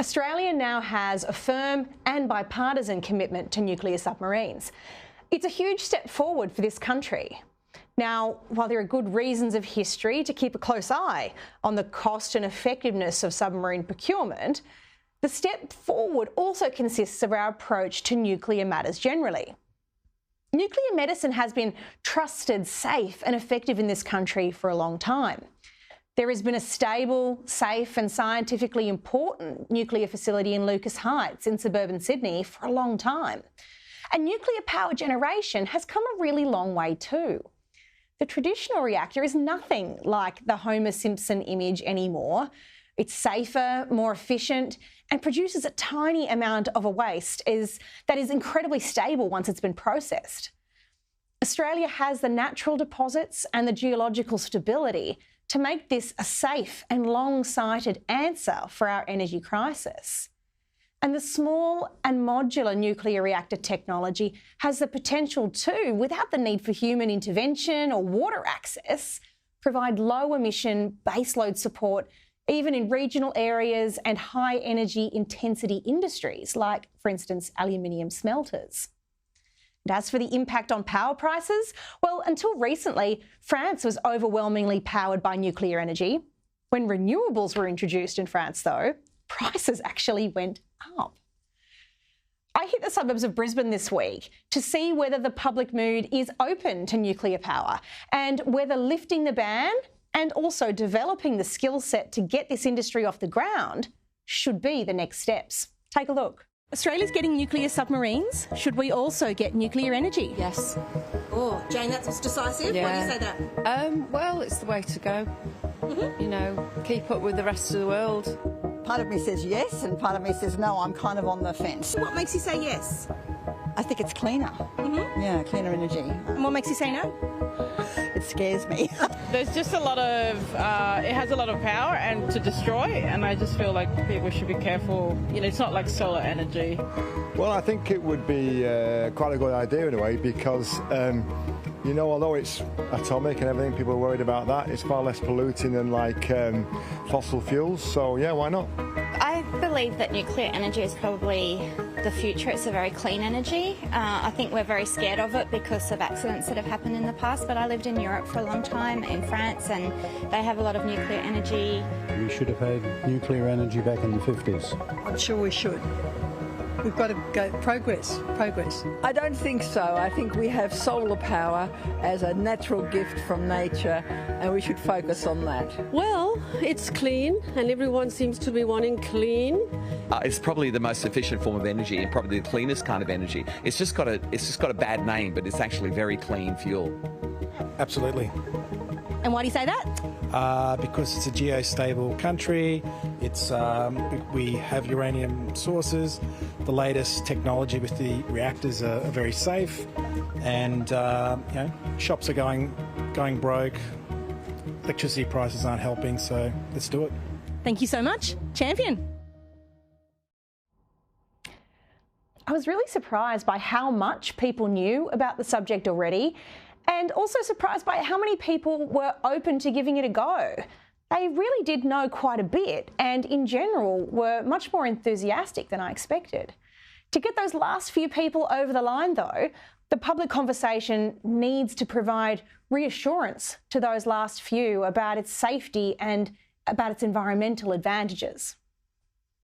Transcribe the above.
Australia now has a firm and bipartisan commitment to nuclear submarines. It's a huge step forward for this country. Now, while there are good reasons of history to keep a close eye on the cost and effectiveness of submarine procurement, the step forward also consists of our approach to nuclear matters generally. Nuclear medicine has been trusted, safe and effective in this country for a long time. There has been a stable, safe and scientifically important nuclear facility in Lucas Heights in suburban Sydney for a long time. And nuclear power generation has come a really long way too. The traditional reactor is nothing like the Homer Simpson image anymore. It's safer, more efficient and produces a tiny amount of a waste that is incredibly stable once it's been processed. Australia has the natural deposits and the geological stability to make this a safe and long-sighted answer for our energy crisis. And the small and modular nuclear reactor technology has the potential to, without the need for human intervention or water access, provide low-emission baseload support even in regional areas and high-energy intensity industries like, for instance, aluminium smelters. And as for the impact on power prices, well, until recently, France was overwhelmingly powered by nuclear energy. When renewables were introduced in France, though, prices actually went up. I hit the suburbs of Brisbane this week to see whether the public mood is open to nuclear power and whether lifting the ban and also developing the skill set to get this industry off the ground should be the next steps. Take a look. Australia's getting nuclear submarines. Should we also get nuclear energy? Yes. Oh, Jane, that's decisive. Yeah. Why do you say that? Well, it's the way to go. You know, keep up with the rest of the world. Part of me says yes and part of me says no. I'm kind of on the fence. What makes you say yes? I think it's cleaner. Yeah, cleaner energy. And what makes you say no? It scares me. There's just a lot of, it has a lot of power and to destroy, and I just feel like people should be careful. You know, it's not like solar energy. Well, I think it would be quite a good idea in a way because, you know, although it's atomic and everything, people are worried about that, it's far less polluting than like fossil fuels, so yeah, why not? I believe that nuclear energy is probably the future. It's a very clean energy. I think we're very scared of it because of accidents that have happened in the past, but I lived in Europe for a long time, in France, and they have a lot of nuclear energy. We should have had nuclear energy back in the 50s. I'm sure we should. We've got to go progress. I don't think so. I think we have solar power as a natural gift from nature and we should focus on that. Well, it's clean and everyone seems to be wanting clean. It's probably the most efficient form of energy and probably the cleanest kind of energy. It's just got a bad name, but it's actually very clean fuel. Absolutely. And why do you say that? Because it's a geostable country. We have uranium sources. The latest technology with the reactors are very safe, and you know, shops are going broke. Electricity prices aren't helping, so let's do it. Thank you so much. Champion. I was really surprised by how much people knew about the subject already, and also surprised by how many people were open to giving it a go. They really did know quite a bit and, in general, were much more enthusiastic than I expected. To get those last few people over the line, though, the public conversation needs to provide reassurance to those last few about its safety and about its environmental advantages.